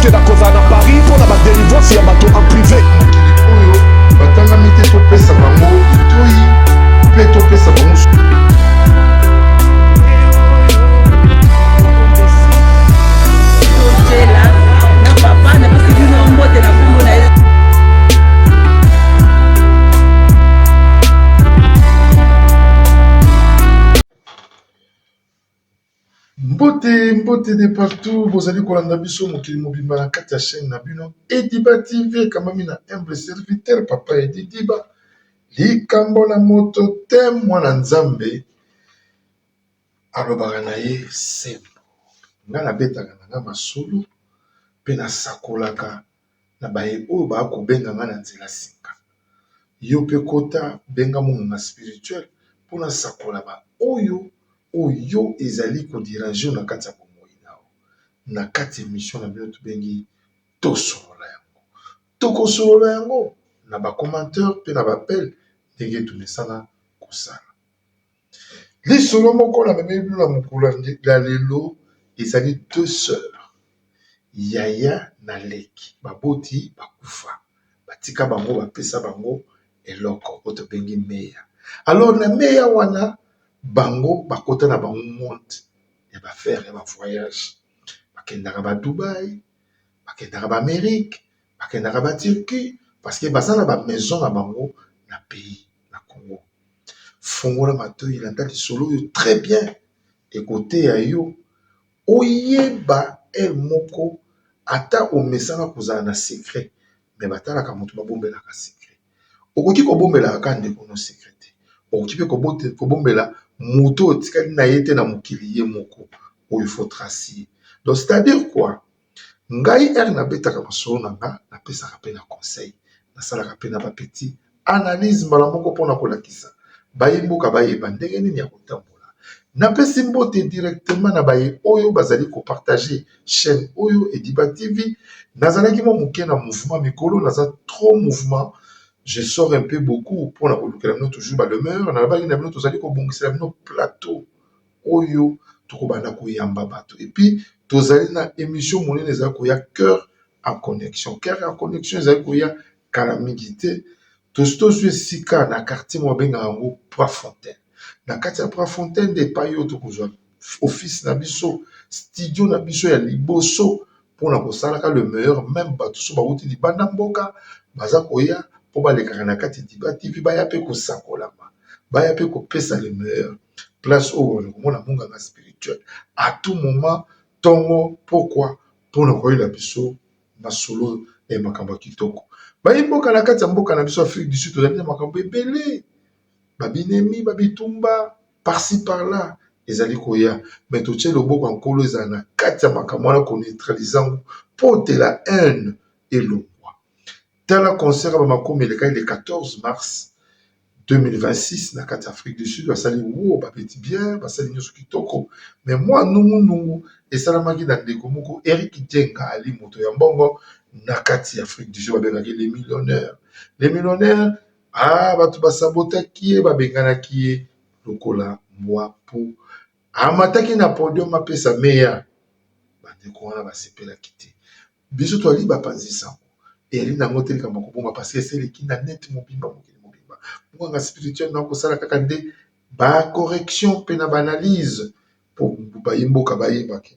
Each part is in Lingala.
que la cause à Paris pour la délivrance, il y a bateau en privé. Oyo, batanga mite topesa bango itoi pe topesa bango na papa na pesi bino mbote na kombo na mbote de partout bozali kolanda biso mokili mobimba na kati ya chaîne na bino Ediba TV kamami na humble serviteur papa Ediba likambo na moto te mwana nzambe alobaka na ye sembo nga nabetaka na nga masolo mpe nasakolaka na baye oyo bakobenga nga na nzela sika yo mpe kota benga mongonga spirituel mpo nasakola ba oyo ezali kodirage na kati ya bomoi nao na kati ya émission na bino tobengi tosolola yango tokosolola yango na bacommentaire mpe na bapele ndenge tomesana kosala lisolo moko na memeli bino na mokolo ya lelo ezali deux sœurs Yaya na Leki baboti bakufa batika bango bapesa bango eloko oyo tobengi meya alors na meya wana bango bakota na bango monde ya bafere ya bavoyage bakendaka ba Dubai bakendaka ba Amérique bakendaka ba Turquie parce que baza na ba maison na bango na pays na Congo fongola matoi ilanda lisolo oyo très bien ekote ya yo oyeba el moko ata omesana kozala na secret me batalaka moto babombelaka secret okoki kobombelaka ka ndeko no secret te okoki mpe kobombela moto otikali na ye te na mokili ye moko oyo faut tracer donc c'est à dire quoi ngai nabetaka masolo na nga napesaka mpe na conseil nasalaka mpe na bapeti analyse mbala moko mpona kolakisa bayimboka bayeba ndenge nini ya kotambola napesi mbote directement na baye oyo bazali kopartage chaîne oyo Ediba TV nazalaki mo moke na mouvement mikolo naza trop mouvement je sors un peu beaucoup mpona kolukela bino toujours balemeur nalabaki na bino tozali kobongisela bino plateau oyo tokobanda koyamba bato epuis tozali na émission monene ezali koya cœur en connexion ezali koya kala mingi te tozwi esika na quartier mo babengaka yango Poisfontaine na kati ya Poisfontaine de epai oyo tokozwa office na biso studio na biso ya liboso mpona kosalaka le meilleur même bato so bauti libanda mboka baza koya mpo balekaka na kati Ediba TV baya mpe kosakolama baya mpe kopesa le meilleur place oyo komona monganga spirituel à tout moment tongo pourquoi mpona koyela biso masolo ya makambo ya kitoko bayimboka na kati ya mboka na biso Afrique du Sud tozali na makambo ebele babinemi babitumba par-ci par-là ezali koya mais totie loboko ya nkolo ezala na kati ya makambo wana koneutralize yango mpo tela haine elongwa tala concert ya bamakomi elekai le 14 mars 2026 na kati ya Afrique du Sud basali wo babeti bien basali nyonso kitoko mais mwa nungunungu esalamaki na ndeko moko Eric Dienga ali moto ya mbongo na kati ya Afrique du Sud babengaki les millionnaires bato basabotaki ye babenganaki ye lokola mbwa po amataki na podium apesa meya bandeko wana basepelaki te biso toali bapanzi sango eyali nango te likambo kobonga parce que eseleki na net mobimba mokili mobimba monganga spirituel na kosala kaka nde bacorrection mpe na baanalyse mpo bayimboka bayebaki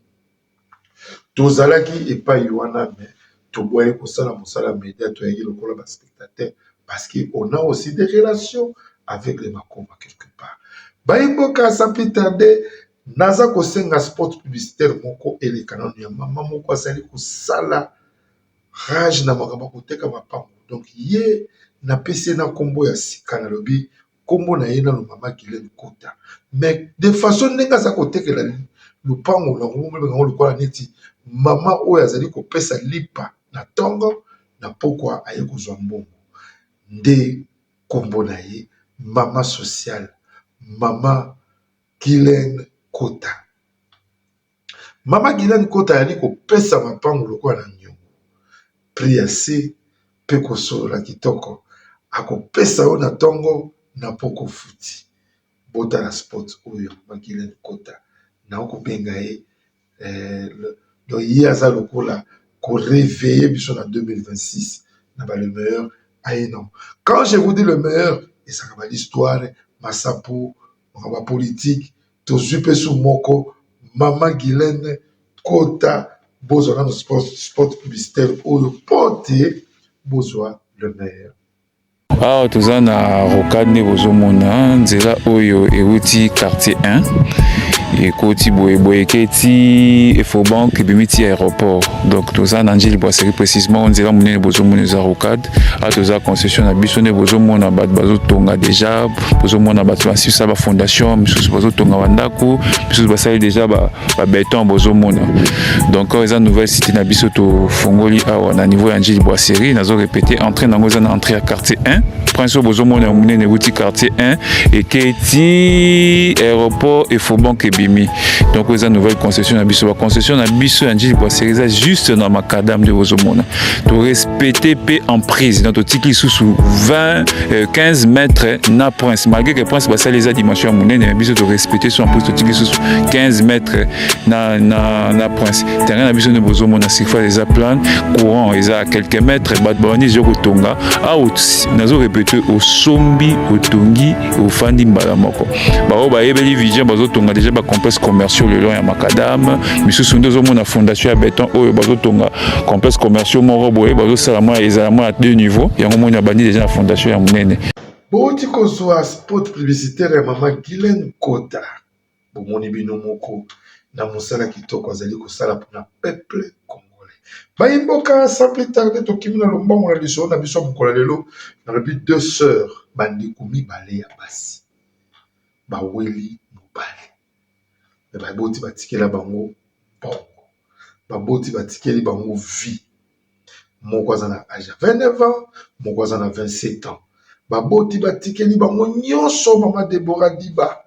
tozalaki epai wana me toboyi kosala mosala média toyaki lokola baspectateur parce qu'on a aussi des relations avec les Makoma quelque part. Baimboka sans plus tarder, naza kosenga spot publicitaire moko et les canons ya mama moko asali kosala rage na makambo koteka mapango. Donc ye na pesi na kombo ya sika na lobi kombo na ye na lo mama Guylaine Kota. Mais de façon ndenge za kotekela lupango na ngombe bango lokola neti mama oyo azali kopesa lipa na tongo na pokwa aye kozwa mbongo. Nde kombo na ye mama social mama Guylaine Kota. Mama Guylaine Kota yali kopesa mapango lokola na nyongo priase pe kosolola kitoko akopesa yo na tongo na poko futi bota na spot oyo mama Guylaine Kota na okobenga ye do ye aza lokola qu'on réveille biso en 2026 n'a pas le meilleur à un an. Quand je vous dis le meilleur, et ça va l'histoire, Massapo, ma politique, Tozupe Moko, Mama Guylaine, Kota, Bozona no sport publicitaire, Oyo Porte, Bozwa le meilleur. awa toza na rocade nde bozomona nzela oyo euti quartier 1 ekoti boyeboye eketi Efobank ebimi ti aéroport donc toza na njili boiserie précisément nzela monene bozomona eza rocade awa toza concession na biso nde bozomona bato bazotonga déjà bozomona bato basisa bafondation misusu bazotonga bandako misusu basali déjà babeton bozomona donc oyo eza nouvelle cité na biso tofongoli awa na niveau ya njili boiserie nazo répéter entrée nango eza na entrée ya quartier 1 prince bozomona monene euti quartier 1 eketi aéroport Efobank ebimi donc eza nouvelle concession na biso concession na biso ya njili boiserie eza juste na makadam de bozomona to respecter pe en prise donc totiki lisusu 15 mètres na prince malgré que prince basali eza dimension ya monene biso to respecter so en prise totiki lisusu 15 mètres na prince terrain na biso ne bozomona surface eza plane courant eza à quelques mètres bato babandi ezo kotonga awa nazo répéter osombi otongi ofandi mbala moko bao bayebeli vision bazotonga déjà ba complexe commerciaux le long ya makadam misusu nde ozomona fondation ya béton oyo bazotonga complexe commerciaux moko boye bazosala mwa ezala mwa à 2 niveaux yango moni abandi déjà na fondation ya monene boti kozwa spot publicitaire ya mama Guylaine Kota bomoni bino moko na mosala kitoko azali kosala mpona peuple congolais bayimboka sans plus tarder tokimi na lombango na lisolo na biso mokolo lelo na lobi 2 sœurs bandeko mibale ya basi baweli mobali me baboti batikela bango bongo baboti batikeli bango vie moko aza na age ya 29 ans moko aza na 27 ans baboti batikeli bango nyonso mama Deborah Diba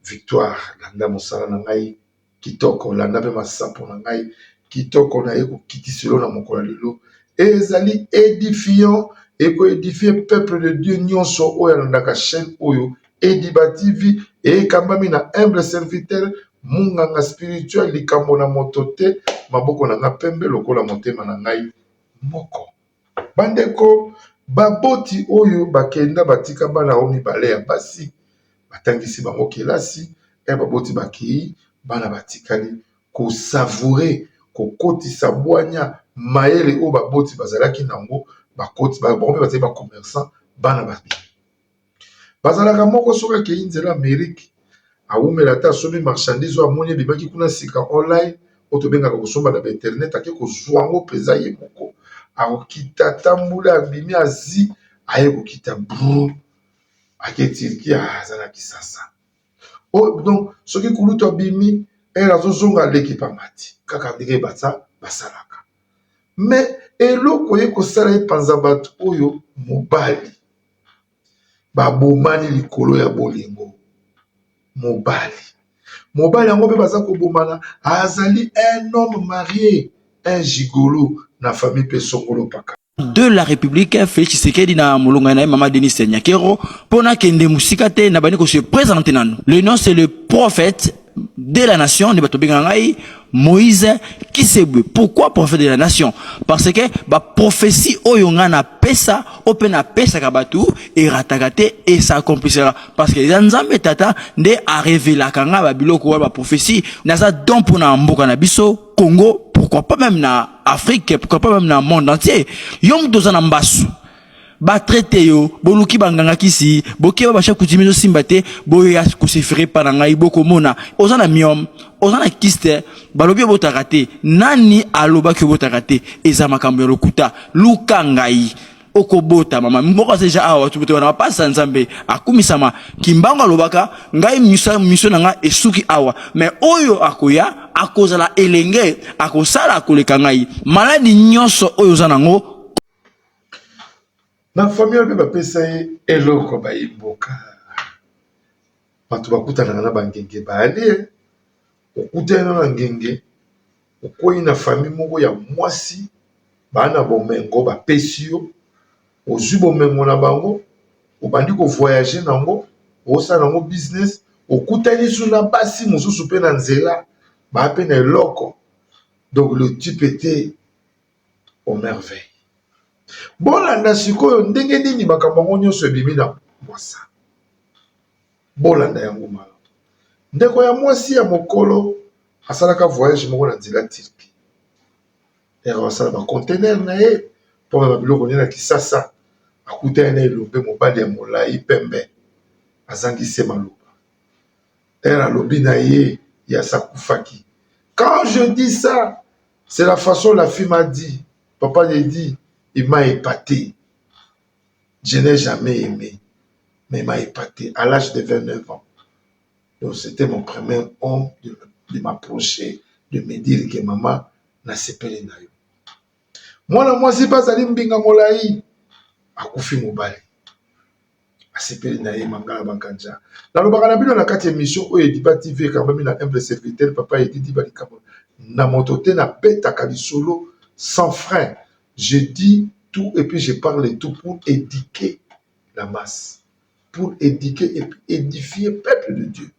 victoire landa mosala na ngai kitoko landa mpe masapo na ngai kitoko na ye kokitiselo na mokolo lelo ezali édifiant ekoédifie peuple de Dieu nyonso oyo alandaka chaîne oyo Ediba TV ekambami na humble serviteur munganga spirituel likambo na moto te maboko na nga pembe lokola motema na ngai moko bandeko baboti oyo bakenda batika bana o mibale ya basi batangisi bango kelasi baboti bakei bana batikali kosavoure kokotisa bwanya mayele oyo baboti bazalaki nango bakoti bango mpe bazali bacommerçant bana babi bazalaka moko soki akei nzela Amérique awumela ata asomi marchandise oyo amoni ebimaki kuna sika online oyo tobengaka kosomba na bainternet ake kozwa yango mpenza ye moko akokita tambula abimi azi aye kokita bru ake tiriki aza na kisasa donc soki kulutu abimi ere azozonga aleki pamati kaka ndenge basalaka me eloko ye kosala ye panza bato oyo mobali babomani likolo ya bolingo mobali yango mpe baza kobomana azali un homme marié un gigolo na famille mpe songolo paka de la République Félix Tshisekedi na molonga na mama Denis Nyakero pona kende musika te na bani ko se présenter nanu. Le nom c'est le prophète de la nation de Batobengangai Moïse Kisebwe. Pourquoi prophète de la nation? Parce que ba prophétie oyonga na pesa opena pesa kabatu et ratakate et ça accomplira parce que nzambe tata nde a révélé kanga ba biloko ba prophétie naza don pona mboka na biso Congo, pourquoi pas même na Afrique, pourquoi pas même na monde entier. Yom dozana mbasu ba traité yo boluki banganga kisi boke ba chaque coutume simbate boya ko se ferait pa ngai boko mona ozana miom ozana kiste balobi botakate nani aloba ke botakate eza makambo lokuta luka ngai okobota mama mboko seja awa tubuto na pasa nzambe akumisama kimbango alobaka ngai miso na nga esuki awa mais oyo akoya akozala elenge akosala akoleka ngai maladi nyonso oyo zanango na famille oyo bapesa ye eloko bayimboka bato bakutanaka na bangenge baali okutana na ngenge okoyi na famille moko ya mwasi bana bomengo bapesi yo ozwi bomengo na bango obandi kovoyage nango osala nango business okutani su na basi mosusu mpe na nzela baa mpe na eloko donc le type était aux merveilles. Bolanda sikoyo ndenge nini makambo ngo nyonso ebimi na mwasa. Bolanda yango malamu. Ndeko ya mwasi ya mokolo asalaka voyage moko na nzela Turquie. Ero asala ba conteneur na ye po ba biloko na Kisasa akuta na elombe mobali ya molai pembe azangise maloba. Era lobi na ye ya sakufaki. Quand je dis ça, c'est la façon la fille m'a dit. Papa lui dit, il m'a épaté. Je n'ai jamais aimé, mais il m'a épaté à l'âge de 29 ans. Donc c'était mon premier homme de m'approcher, de me dire que maman n'a sepelé na yo. Moi si pas ali mbinga molai akufi mobali. Asepeli na ye mangala bakanja. Na lobaka na bino na kati émission oyo Ediba TV quand même na humble serviteur papa Edidi Balikamo. Na motote na betaka lisolo sans frein. Je dis tout et puis je parle tout pour éduquer la masse, pour éduquer et puis édifier le peuple de Dieu,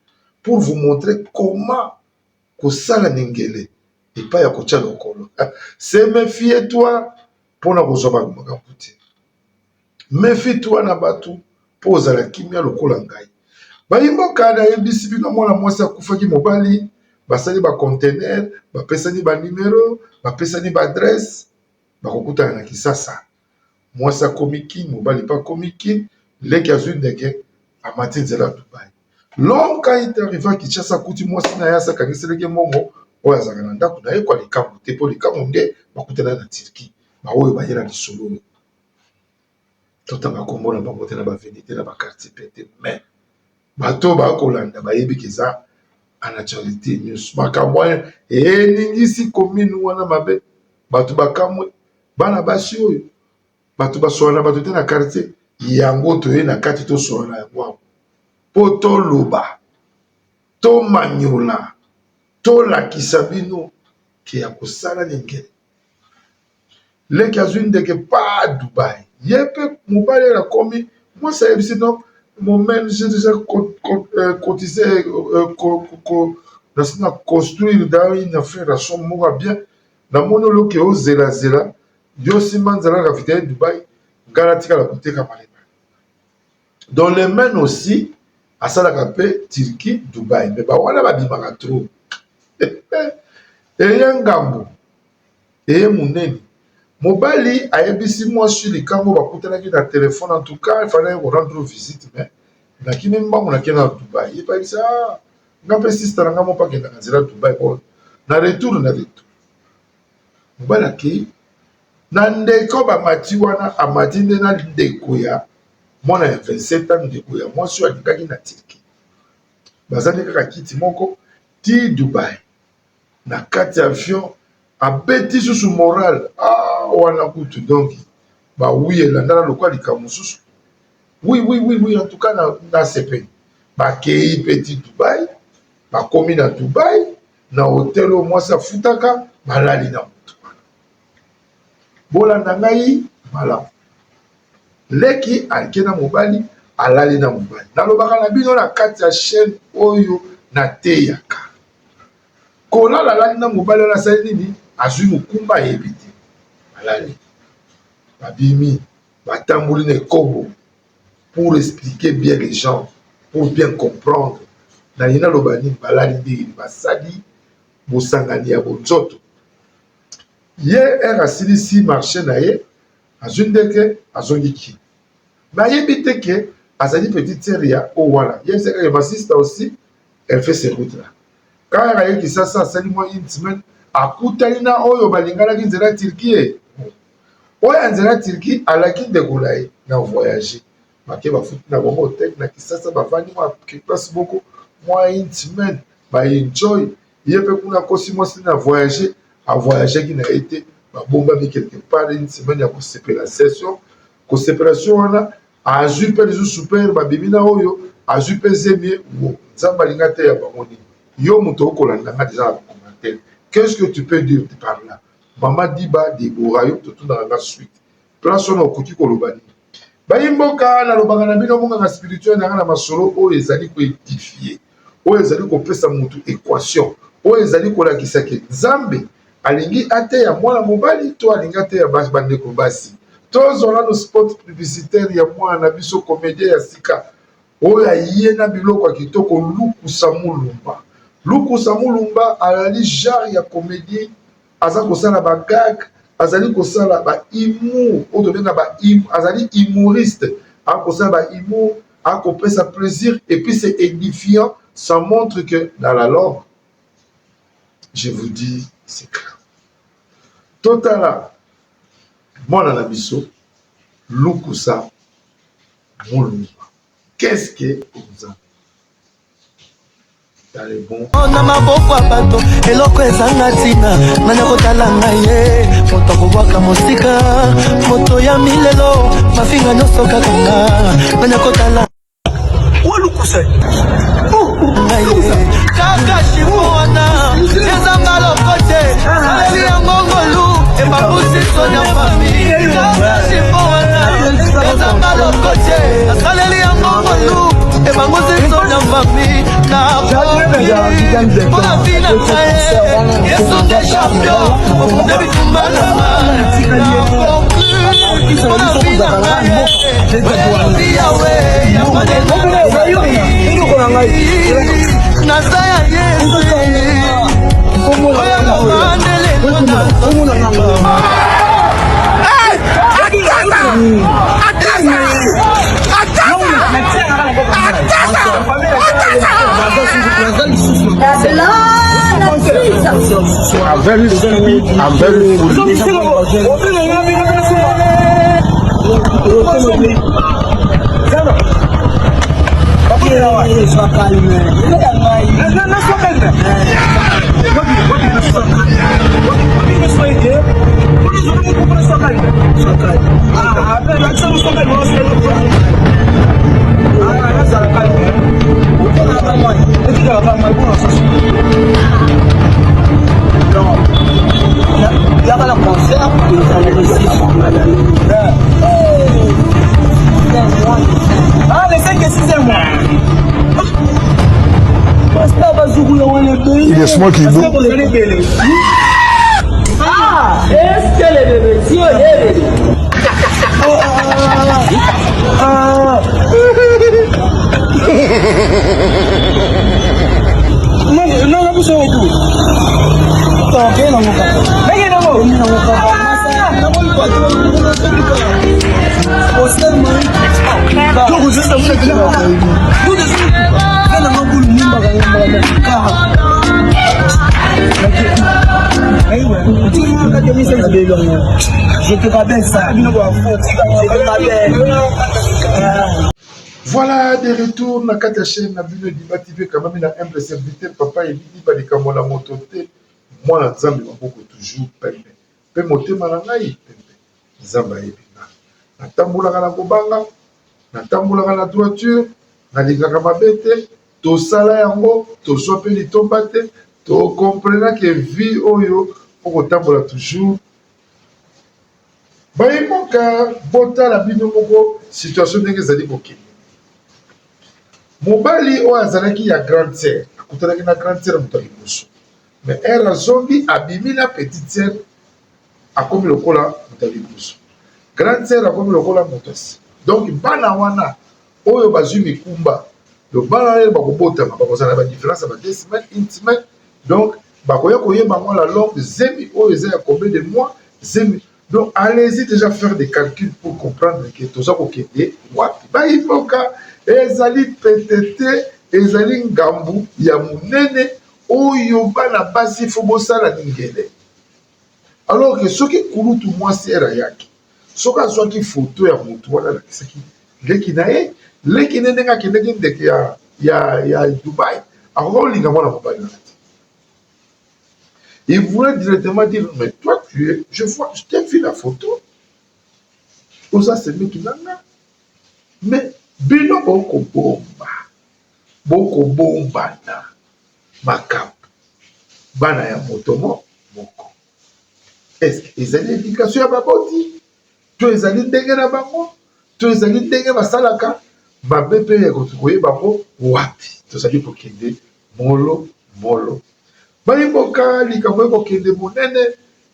pour vous montrer comment kosala ningele et pas ya kocha lokolo. C'est méfie-toi pour na kozoba makambuti. Méfie-toi na batu poza la kimia lokola ngai. Bayimbo kada yebisi bino mwana mwasi akufaki mobali, basali ba conteneur, ba pesani ba numéro, ba pesani ba adresse. Bakokuta na Kisasa mwasa komiki mobali pas komiki leki azwi ndeke amati nzela Dubai. L'homme quand il est arrivé à Kinshasa kuti mwasi na yasa kangiseleke mongo oyo azaka na ndako na ye kwa likambo te po likambo nde bakutana na Turquie ba oyo bayela lisolo totanga komona bango te na ba venite na ba quartier pété mais bato bakolanda bayebi keza en actualité news makambo eningisi commune wana mabe bato bakamwe bana basi oyo bato basola bato te na quartier yango toye na kati to sola yango po to loba to manyola to lakisa bino ke ya kosala ningele leki azwi ndeke pa Dubai yepe mobali la komi moi ça yebisi non moi-même j'ai déjà cotisé na construire dans une affaire moko bien na monolo ke o zela zela yo simanzala la vitesse Dubai garantika la koteka malema dans les mains aussi à Salakape Turquie Dubai mais ba wana ba bimaka trop et yangambo et muneni mobali ayebisi mwasi likambo bakutanaki na téléphone en tout cas il fallait rendre visite mais nakini mbango nakena Dubai il pas ça ngape sister nga mo pakenda nzela Dubai ko na retour mobali aki na ndeko ba mati wana amati nde na ndeko ya mwana ya 27 ans ndeko ya mwasi alikaki na Turquie bazali kaka kiti moko ti Dubai na kati avion abeti susu moral wana kutu donc ba oui elandana lokwa likamususu oui en tout cas na CP ba kei petit Dubai ba komi na Dubai na hotel au moins ça futaka malali na mutu bolanda ngai malamu leki alikena mobali alali na mobali nalobaka na bino na kati ya chaîne oyo na teyaka kolala alali na mobali wana asali nini azwi mokumba ayebi te alali babimi batamboli na ekobo pour expliquer bien les gens pour bien comprendre na yina loba nini balali ndenge basali bosangani ya bonzoto ye asilisi marché na ye azwi ndeke azongiki nayebi te ke azali petite sœur ya owana ye seka ya masista aussi elle fait ses routes là quand elle a eu Kisasa asali moi une semaine akutani na oyo balinganaki nzela Turquie oyo nzela Turquie alaki ndekola ye na voyager make bafuti na bango hotel na Kisasa bafandi mwa place moko mwa une semaine baenjoy ye mpe kuna kosi mwasi na voyager avoyageki na ye te babombami quelque part une semaine ya kosepela session kosepelation wana azwi mpe lisusu mpe babimi na oyo azwi mpe zemie nzambe alinga te ya bango nini yo moto okolanda nga deja na bacommentaire qu'est-ce que tu peux dire par là mama diba debora yo totundaka nga suite place wana okoki koloba nini bayimboka nalobaka na bino monganga spirituel nanga na masolo oyo ezali koédifie oyo ezali kopesa motu équation oyo ezali kolakisa ke nzambe alingi ate ya mwana mobali to alingi ate ya bandeko basi tozala no spot publicitaire ya mwana biso comédien ya sika oyo aye na biloko ya kitoko Lukusa Mulumba alali genre ya comédie aza kosala bagag azali kosala ba humour oyo tobenga ba azali humoriste akosala ba humour akopesa plaisir et puis c'est édifiant. Ça montre que dans la langue, je vous dis, c'est clair. Totala, mon anabiso, Lukusa Mulumba. Qu'est-ce que vous avez? Dans les bons. On a ma boca bato, eloko ezanga tina, nanya kotala ngaye, moto kobwaka mosika, moto ya milelo, mafinga nyonso kaka, nanya kotala. Lukusa. Kaka shifuana, ezanga lokote, ali ya ngongolu, ebabusi sonya fami. Kaka shifuana, ezanga lokote, ali ya ngongolu, ebabusi sonya fami. Na boki, pona fina kae, yesu de champion, nebi kumbana. Na boki, pona fina kae, webi yawe, yamane. Nasaya Yesu oya mukandele I'm very stupid, I'm very foolish. Sois calme. Sois calme. Il est small qui est Ah, est-ce que les bébés, si on est bébé? Non, non, vous savez tout. Ok, non, Voilà des retours na kata chaîne na bino Diba TV quand même na humble serviteur papa et Diba de kamola motote moi na nzambe maboko toujours pembe pe motema na ngai pembe nzambe ayebina natambulaka na kobanga natambulaka na droiture nalingaka mabe te tosala yango tozwa mpe litomba te tokomprena ke vie oyo okotambola toujours bayimoka botala bino moko situation ndenge ezali kokende mobali oyo azalaki ya grande sœur akutanaki na grande sœur moto ya liboso mais ere azongi abimi na petite sœur akomi lokola moto ya liboso grande sœur akomi lokola moto asi donc bana wana oyo bazwi mikumba donc bana wana bakobotama bakozala na badifférence ya ba 2 semaines une semaine donc bakoya koyeba mwa la longue zemi oyo eza ya combien de mois zemi donc allez-y déjà faire des calculs pour comprendre que toza kokende wapi bayimoka ezali petete ezali ngambu ya monene oyo bana basi fo bosala ningele alors que soki kulutu mwasi era yaki soki azwaki foto ya motu wana alakisaki leki na ye leki ne ndenge akendeki ndeke ya Dubaï akoka olinga mwana mobali wana te. Il voulait directement dire mais toi tu es je vois je t'ai vu la photo oza semeki nanga mais bino bokobombana makambo bana ya moto moko est-ce que ezali éducation ya baboti to ezali ndenge na bango to ezali ndenge basalaka mabe mpe ya koyeba bango wapi tozali kokende molo bayimboka likambo ekokende monene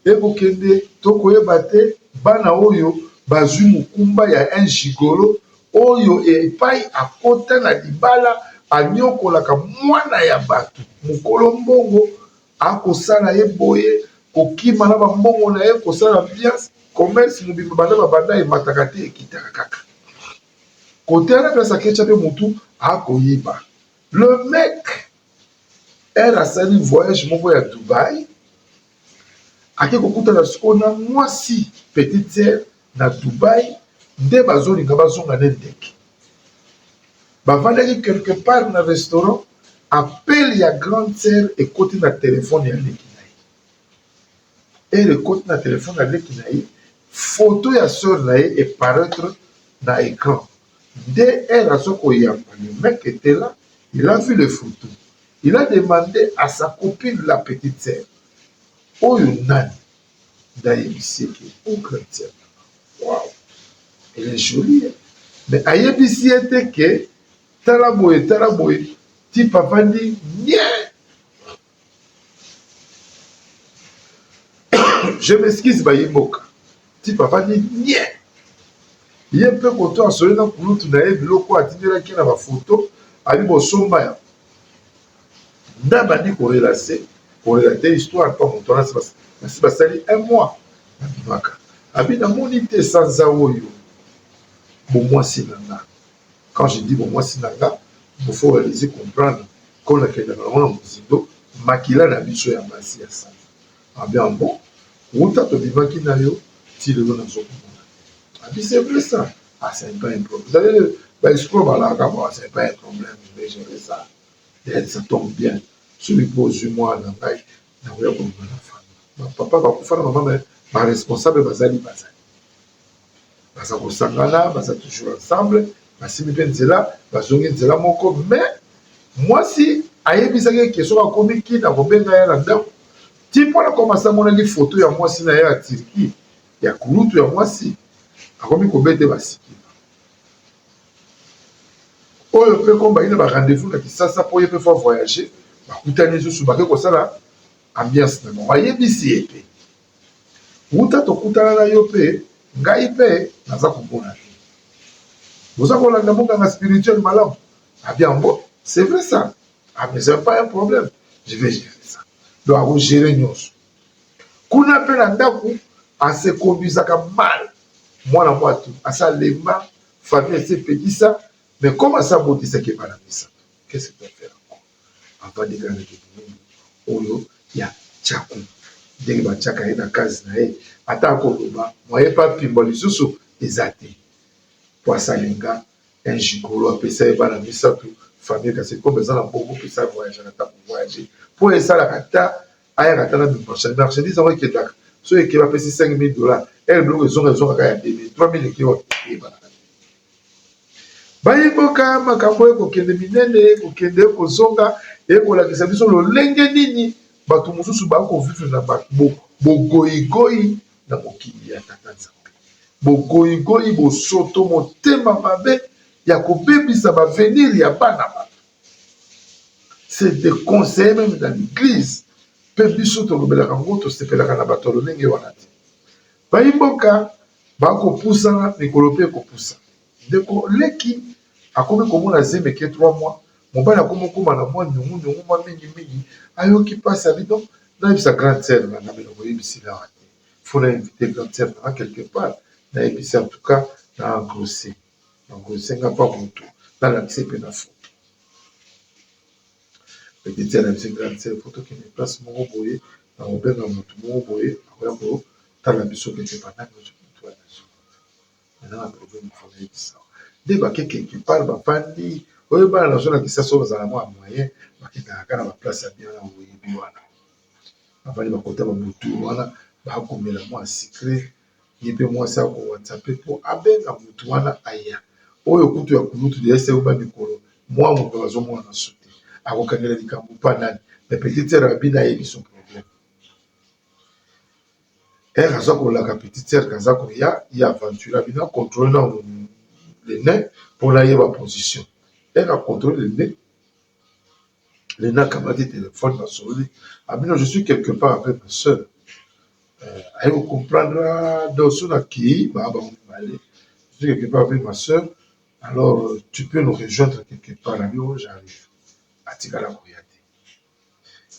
ekokende tokoyeba te bana oyo bazwi mokumba ya un gigolo oyo epai akota na libala anyokolaka mwana ya bato mokolo mbongo akosala ye boye kokima na bambongo na ye kosala bien commerce mobimba banda babanda emataka te ekitaka kaka kote wana place akecha mpe motu akoyiba le mec ere asali voyage moko ya Dubai ake kokutana sikoyo na mwasi petite sœur na Dubai nde bazolinga bazonga ne ndeke bavandaki quelque part na restaurant appel ya grande sœur ekoti na telefone ya leki na ye ere ekoti na telefone ya leki na ye photo ya sœur na ye eparaître na écran dès elle a son le mec était là, il a vu les photos. Il a demandé à sa copine, la petite sœur, oh Yonan, d'Ayebisi, oh chrétien. Waouh, elle est jolie. Mais Ayebisi était que, Taraboye, type papa dit, nie. Je m'excuse, Bayeboka. Type papa dit, nie. Ye mpe koto asoli na kulutu na ye biloko atindelaki na bafoto ali bosomba ya nda bandi korelate histoire mpa moto wana nasi basali un mois babimaka abi namoni te sanza oyo bomwasi na nga quand je dis bomwasi na nga bofo réaliser comprendre konakendaka nango na mozindo makila na biso ya basi ya sanza abia bon wuta tobimaki na yo ti lelo nazokomona. C'est vrai ça. Ah, c'est pas un problème. Vous allez explorer là, c'est pas un problème. Je vais gérer ça. Et ça tombe bien. Celui qui pose moi dans la papa va faire maman, mais ma responsable Bazali. Baza Sangana, Baza toujours ensemble. Basimi Benzela, Bazongi Nzela Moko. Mais moi, si Ayebisaki qui soit commis qui n'a pas bien là-dedans, tu peux commencer à montrer des photos à moi si n'a pas à Turquie. Il y a Kouloutou à moi si. akomi kobete basiki oyo mpe komba ina ba rendez-vous na Kisasa po ye mpe fa voyager bakutani lisusu bake kosala ambiance na bango ayebisi ye mpe wuta tokutana na yo mpe ngai mpe naza komona te boza kolanda monganga spirituel malamu abia bon c'est vrai ça ah mais c'est pas un problème je vais gérer ça donc akogere nyonso kuna mpe na ndako asekonduisaka mal mwana mwatu asalema famille esepekisa mais comme asabotisaki ebana misato qu'est-ce que tu faire encore avant de gagner ke oyo ya tchaku ndenge batiaka ye na kazi na ye ata akoloba moye pa pimba lisusu eza te po asalinga un gigolo apesa ye bana misato famille kasi comme eza na mbongo mpesa voyage ata kovoyage po esalaka ta ayaka ta na marchandise yango ekendaka so eke bapesi $5,000 elle biloko ezongaka ya 3,000 ekio ebana bayimboka makambo ekokende minene ekokende ekozonga ekolakisa biso lolenge nini bato mosusu bakovivre na bogoyigoyi na mokili ya tata nzambe bogoyigoyi bosoto motema mabe ya kobebisa bavenir ya bana bato c'est des conseils même dans l'église mpe biso tolobelaka ngo tosepelaka na bato lolenge wana te bayimboka bakopusana mikolo mpe ekopusa ndeko leki akomi komona zemeke 3 mois mobali akomi okóma na mwa nyongu mwa mingi ayoki mpasi abi donc nayebisa grande sœur nanga biloko oyebisila awa te fo na invité grande sœur nanga quelque part nayebisi en tout cas na engrossé nga mpa motu nalakisi mpe na foto petite sœur nayebisi grande sœur foto kende place moko boye na kobenga motu moko boye akoya kotala biso kende bandaki ozomotu wana maintenant problème fo nayebisa nde bake quelque part bafandi oyo bana nazolakisa so bazala mwa moyen bakendaka kaka na baplace ya bien na oyebi wana bafandi bakota bamotu wana bakomela mwa secret ye mpe mwasi akowatsape mpo abenga motu wana aya oyo kutu ya kulutu deese oba mikolo mwa moto bazomona so te akokangela likambo mpa nani me petite sœur abina ayebi son problème ere aza kolaka petite sœur kaza koya ye aventure abina contrôle na le nez pour la position. Elle a contrôlé le nez. Lena Kamadi téléphone dans son lit. Ah, mais non, je suis quelque part avec ma soeur. Elle vous comprendra dans son acquis. Je suis quelque part avec ma soeur. Alors, tu peux nous rejoindre quelque part. Là, j'arrive. Atikala Koyate.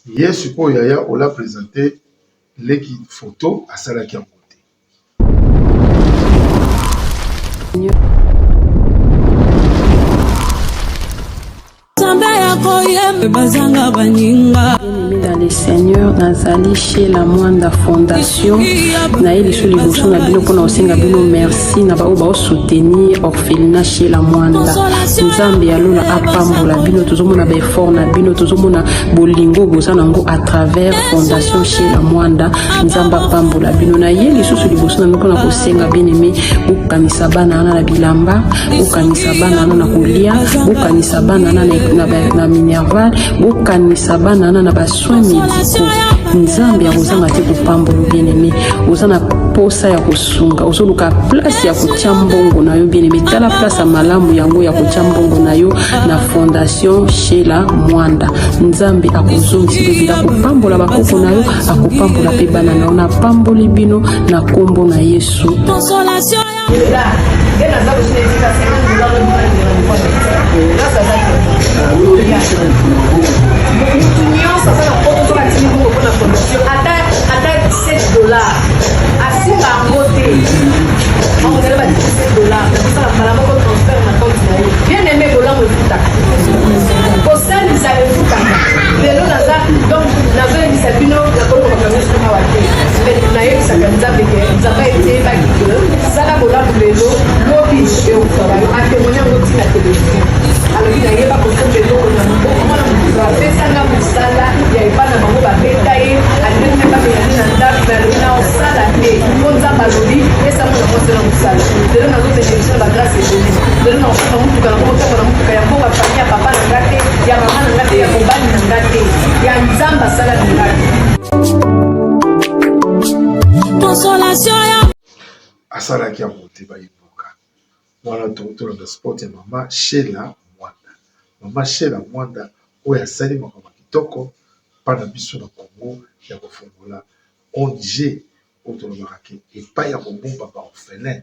Hier, Suko Yaya, on l'a présenté les photos à Salaki en côté. Dans les seigneurs nazali chez la Mwanda Fondation na eli sous liboso na bino pona osenga bino merci na bao bao soutenir orphelinat chez la Mwanda nzambe alola apambola bino tozomona ba effort na bino tozomona bolingo boza nango à travers Fondation chez la Mwanda nzambe apambola bino na eli sous liboso na pona kosenga bien-aimé bokanisa bana na bilamba bokanisa bana na kolia bokanisa bana na minerval bokanisa bana na basoins médicaux nzambe ya kozanga te kopambola bien-aimé oza na posa ya kosunga ozoluka place ya kotia mbongo na yo bien-aimé tala place ya malamu yango ya kotia mbongo na yo na Fondation chez la Mwanda nzambe akozongisa mpe bila kopambola bakoko na yo akopambola mpe bana na yo na pamboli bino na kombo na Yesu. Ata $7 asinga yango te ongela ba $7 nakosala mbala moko transfert na compte na ye bien aimé bolango efutaka kosalisa efutaka lelo naza donc nazoyebisa bino nakolokoka nyonso awa te nayebisaka nzambe ke nzambe eteyebaki ke sala bolango lelo lobi eufara yo atémoine yango ntina télévision alobi nayeba kosomba eloko na maboko mwana moto apesanga mosala ya epai na bango babeta ye alingi babelani na ndako me alobi na osala te po nzambe alobi esango na mwasi na mosala lelo nazobeneficie na bagrâce ebeli lelo na osaka motuka na motongo na motuka ya mboka fami ya papa na nga te ya mama na nga te ya mobali na nga te ya nzambe asala na nga te asalaki ya kote bayiboka wana tolanda sport ya mama Shela Mwanda mama Shela Mwanda oyo asali makambo kitoko mpana biso na Congo ya kofungola ONG oyo tolobaka ke epai ya kobomba baorphelin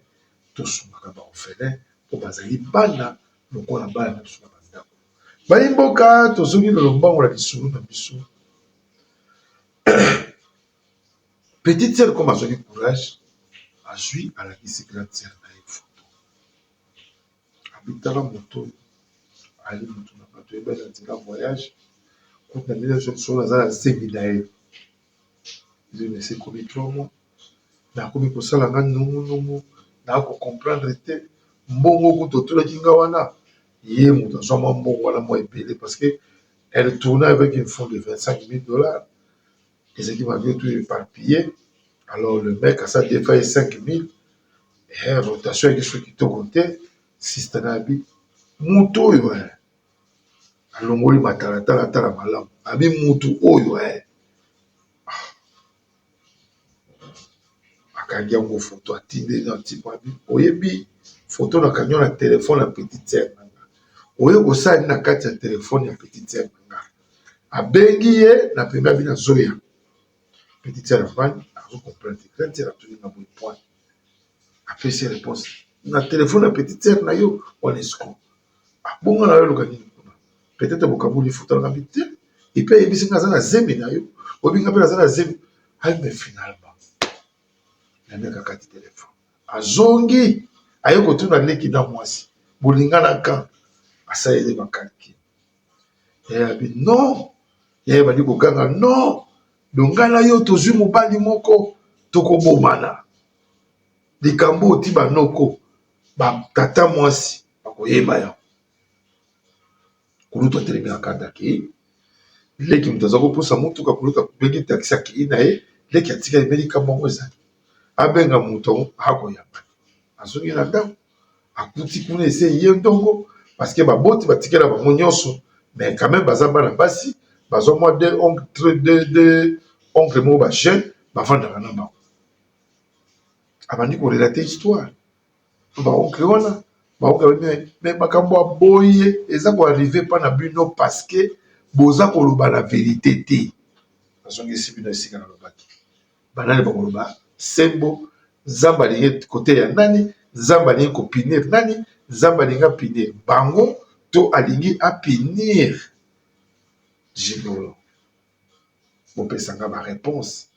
tosungaka baorphelin mpo bazali bana lokola bana na biso na bandako bayimboka tozongi na lombango na lisulu na biso petite sœur comme azwaki courage azwi alakisi grande sœur na ye foto abitaka moto ali moto na bato ebele nzela voyage kuta na mine solo aza na zemi na ye ezonese komi 3 mois nakomi kosala nga nongonongo nakokomprendre te mbongo kuta otulaki nga wana ye moto azwa mwa mbongo wana mwa ebele parce que elle tournait avec une fonds de $25,000 ezalaki mabie tout éparpillé. Alors le mec a ça défaillé 5,000 et rotation avec ce qui te comptait systanabi muto oyo alongoli matalatala tala malamu abi mutu oyo akangi yango photo atinde na tipo abi oyebi photo na kanyo na téléphone ya petite sœur nanga oyo kosali na kati ya téléphone ya petite sœur nanga abengi ye na pembe abi na zoya petite sœur afani azo comprendre grande sœur atuni na boy point après ses réponses na téléphone ya petite sœur na yo wana esiko bongo na yo loka nini kuna peut-être bokabuli photo na bité et puis yebisi nga za na zemi na yo obinga pe za na zemi ay mais finalement na meka kati téléphone azongi ayo kotuna leki na mwasi bolingana ka asayele bakalki abi non ye bali kokanga non dongana yo tozwi mobali moko tokobomana likambo oti banoko batata mwasi bakoyeba yango kulutu atelemi na kanda ke leki moto aza kopusa motuka kulutu abengi taxi akei na ye leki atika emeli kambo yango ezali abenga moto akoyamba azongi na ndako akuti kuna ese ye ndongo parce que baboti batikela bango nyonso mais quand même baza bana basi bazwa mwa de oncle moko bajeune bavandaka na bango abandi korelate histoire baoncle wana baoncle mais makambo aboye eza koarrive mpa na bino parce que boza koloba la vérité te bazongi sibi na esika na lobaki banani bakoloba sembo nzambe alingi kote ya nani nzambe alingi kopinir nani nzambe alingi apinir bango to alingi apinir Gigolo. Bopesanga ba réponse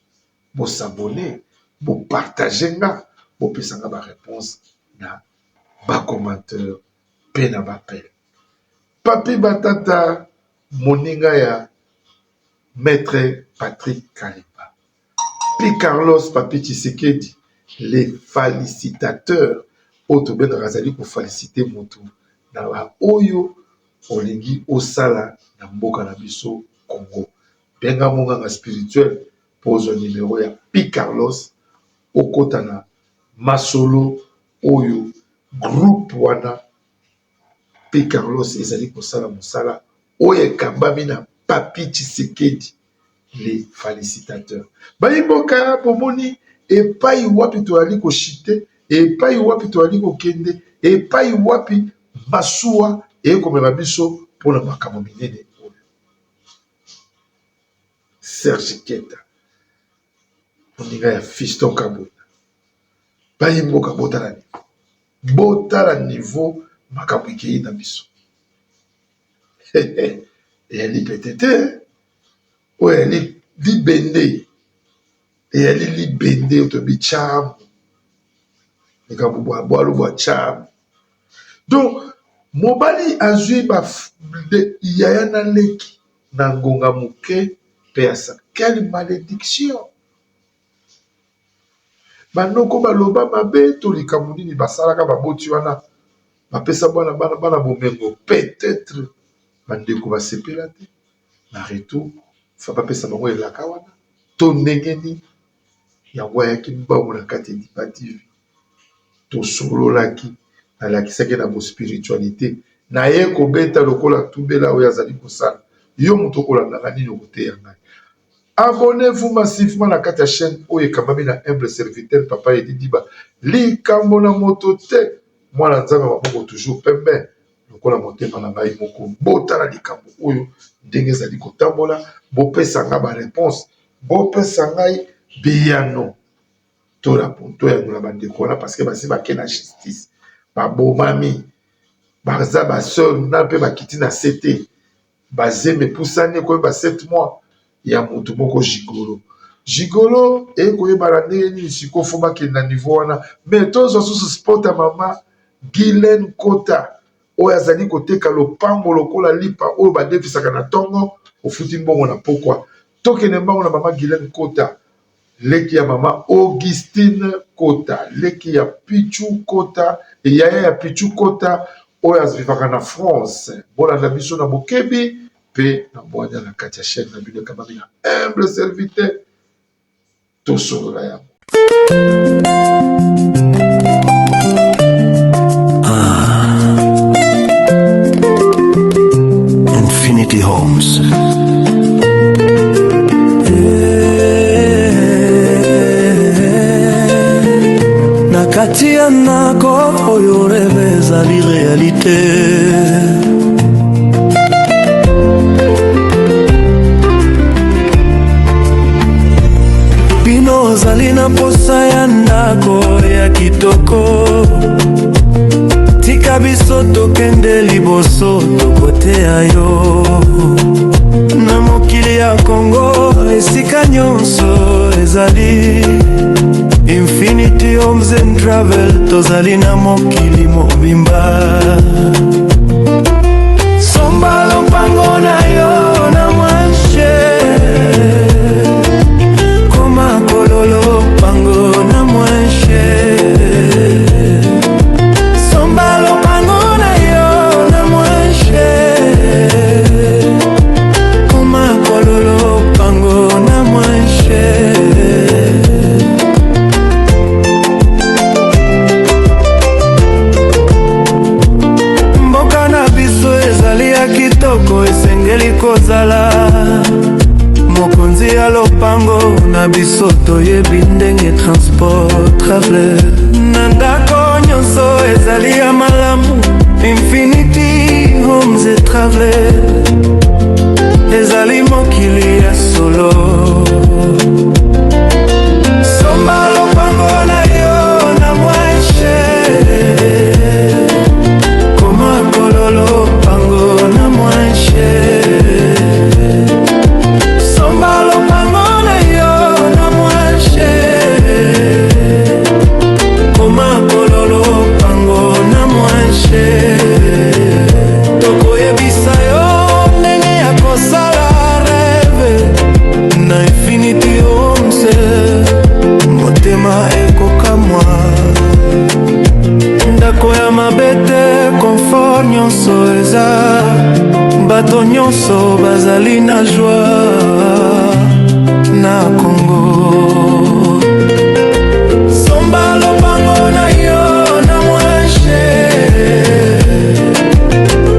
bosabone bopartage nga bopesanga ba réponse na ba commentaire pe na bapel papi batata moninga ya maître Patrick Kalimba Pi Carlos papi Tshisekedi les félicitateurs otoben razali ko féliciter motu na ba oyo olingi osala na mboka na biso Congo benga monganga spirituel pozo numéro ya Pi Carlos okotana masolo oyo groupe wana Pi Carlos ezali kosala mosala oyo ekambami na papi Tshisekedi les félicitateurs bayimboka bomoni epai wapi toali koshite epai wapi toali kokende epai wapi masuwa ekomema biso mpona makambo minene oyo Serge Keta moninga ya Fiston Kabunda bayimboka botala niveau makambo ekei na biso eyali petete oyo eyali libende eyali libende otobi chamu likambo bwabwalo bwa chamu donc mobali azwi yaya na leki na ngonga moke mpe asa quelle malédiction banoko baloba mabe to likambo nini basalaka baboti wana bapesa bana bomengo peut-être bandeko basepela te na retour fa bapesa bango elaka wana to ndenge nini yango ayaki mbango na kati Ediba TV tosololaki alakisaki na bospiritualité naye kobeta lokola tubela oyo azali kosala yo moto okolandanga nini okoteya ngai abonnez-vous massivement na kati ya chaîne oyo ekambami na humble serviteur papa Edi Diba likambo na moto te mwana nzambe maboko toujours pembe lokola motema na ngai moko botala likambo oyo ndenge ezali kotambola bopesa nga ba réponse bopesa ngai biyano tola ponto ya nula bandeko wana parce que basi bake na justice babomami baza baseur na mpe bakiti na sete bazeme pusani koyeba 7 mois ya motu moko Gigolo ekoyebana ndenge nini siko fo bakende na niveau wana mais tozwa susu sport ya mama Guylaine Kota oyo azali koteka lopango lokola lipa oyo badefisaka na ntongo ofuti mbongo na pokwa tokende mbango na mama Guylaine Kota leki ya mama Augustine Kota leki ya Pichu Kota yaya ya Pichu Kota oyo azivivaka na France bolanda biso na bokebi mpe na bwanya na kati ya chaîne na bino kamami na humble serviteur tosolola yango Infinity Homes. Nakati ya nako oyo rêve ezali réalité. Bino ozali na posa ya ndako ya kitoko. Tika biso tokende liboso tokoteya yo na mokili ya Congo esika nyonso ezali Infinity Homes and Travel tozali na mokili mobimba somba lompango na yo na mwanshe koma kololo pango na mwanshe kozala mokonzi ya lopango na biso toyebi ndenge transport traveler na ndako nyonso ezali ya malamu Infinity Homes et Travel mokili ya solo somba lopango na yo na mwache koma kololo pango na mwache somba lopango na yo na mwache koma kololo pango na mwache tokoyebisa yo ndenge ya kosala rêve na infinity homes motema ekokamwa ndako ya mabe te confort nyonso eza bato nyonso bazali na joie na Congo somba lopango na yo na mwache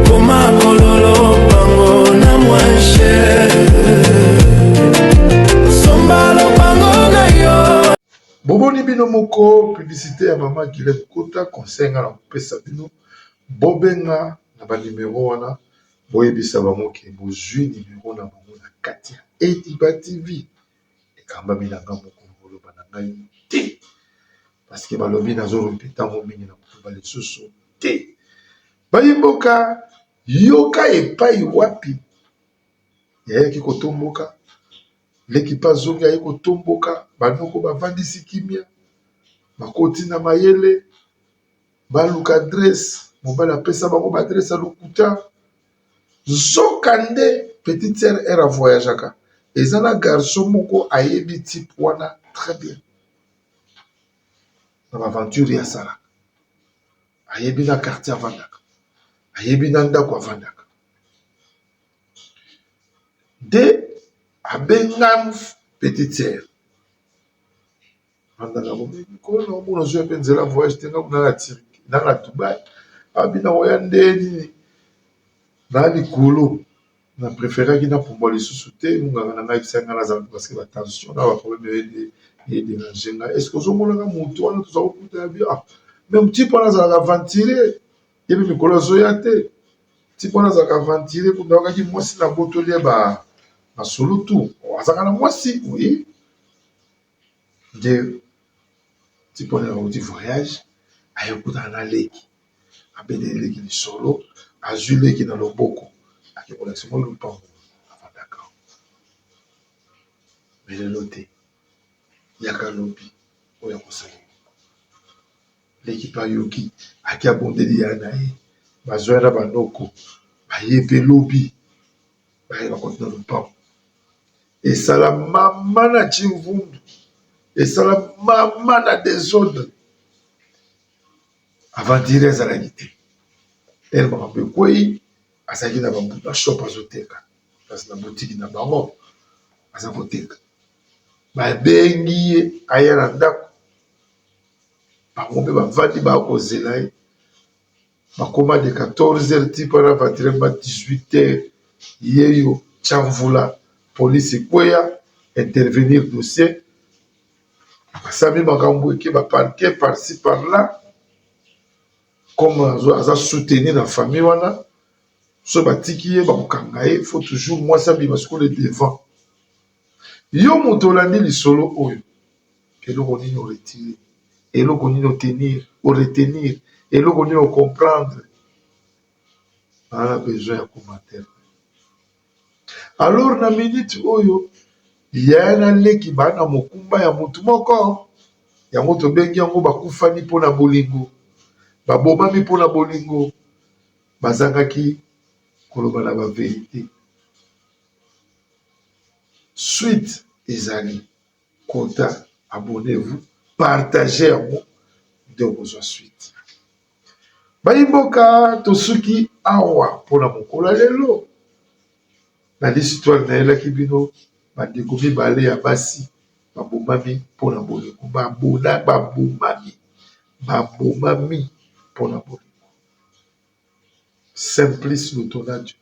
koma kololo pango na mwache somba lopango na yo. Boboni bino moko publicité ya mama Gilles Kota conseil nga na kopesa bino bobenga na ba numéro wana boyebisa bango ke bozwi numéro na bango na kati ya Ediba TV ekambami na nga moko koloba na ngai te parce que balobi nazorepeta ngo mingi na kotoba lisusu te bayimboka yoka epai wapi yayaki kotomboka l'équipe zongi aye kotomboka banoko bavandisi kimia bakoti na mayele baluka adresse mobali apesa bango baadresse ya lokuta zokande petite sœur era voyageaka eza na garçon moko ayebi type wana très bien na baventure ya salaka ayebi na quartier avandaka ayebi na ndako avandaka de abenga petite sœur andaka bomikolo na omona ozwa mpe nzela voyage te nga kuna na Turquie na na Dubai abina oya ndeni na likolo na préféraki na pumbwa lisusu te munganga na ngai bisanga nazala parce que batension na baproblème edérange ngai est ce que ozomonaka motu wana toza kokuta ya bien même type wana azalaka aventure yebi mikolo azoya te type wana azalaka aventure kundakaki mwasi na botoli ya basolo tu azalaka na mwasi oui nde type wana akoti voyage ayokutana na leki abendeli leki lisolo azwi leki na loboko akekolakisa mo lupango avandaka me lelo te yaka lobi oyo akosala leki mpe ayoki aki abondeli ya na ye bazwa na banoko baye mpe lobi baye bakoti na lupango esala mama na chimvundu esala mama na desordre avantire ezalaki te ene makambo ekwei azalaki na bashop azoteka kasi na botiki na bango aza koteka babengi ye aya na ndako bango mpe bavandi bakozela ye bakoma de 14h ti mpona avantire ma 18h yeyo tya mvula polisi ekweya intervenir dossier basami makambo eke baparke par-ci par-là comme aza soutenir na famille wana so batiki ye bakokanga ye faut toujours mwasi abima sikolo devant yo moto olandi lisolo oyo eloko nini oretire eloko nini otenir oretenir eloko nini ocomprendre ana besoin ya commentaire alors na minute oyo yaya na leki baa na mokumba ya motu moko yango tobengi yango bakufani mpona bolingo babomami mpona bolingo bazangaki koloba na baverité suite ezali kota abonnez-vous partagez yango nde okozwa suite bayimboka tosuki awa mpona mokolo lelo na l'histoire nayelaki bino bandeko mibale ya basi babomami mpona bolingo babomami mpona bolingo Simplice Lutonadio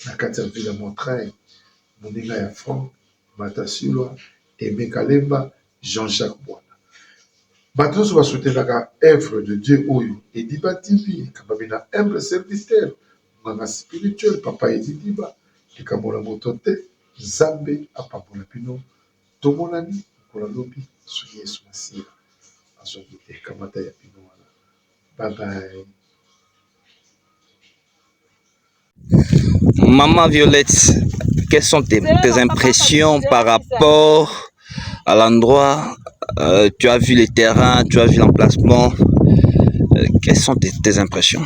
na kati ya ville ya Montreuil moninga ya Franck Matasulwa Aimé Kalemba Jean-Jacques Bwana bato nyonso basoutenaka œuvre de Dieu oyo Ediba TV ekambami na humble serviteur nganga spirituel papa Ediba likambo na moto te Nzambe apambola bino tomonani kola lobi soki Yesu Masiya azongi te kamata ya bino wana. Bye bye. Maman Violette, quelles sont tes impressions par rapport à l'endroit? Tu as vu les terrains, tu as vu l'emplacement. Quelles sont tes impressions?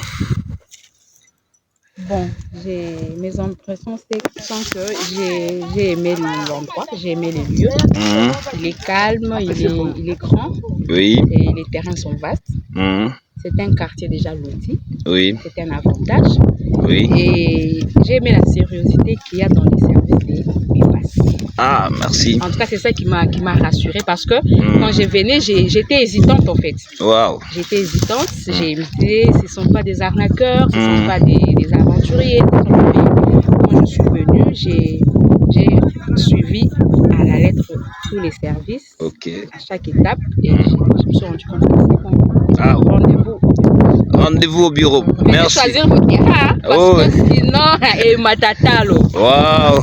Bon, mes impressions, sont que j'ai aimé l'endroit, j'ai aimé les lieux. Il est calme, il est grand. Oui. Et les terrains sont vastes. C'est un quartier déjà loti. Oui. C'est un avantage. Oui. Et j'ai aimé la sérieuxité qu'il y a dans les services des passes. Ah, merci. En tout cas, c'est ça qui m'a rassurée parce que quand je venais, j'étais hésitante en fait. Wow. J'étais hésitante, j'ai hésité, ce ne sont pas des arnaqueurs, ce ne sont pas des aventuriers. Quand je suis venue, j'ai suivi à la lettre tous les services, à chaque étape, et je me suis rendu compte que c'est bon. Ah. Rendez-vous au bureau. Merci. Choisir votre parce que sinon, et matatalo. Wow.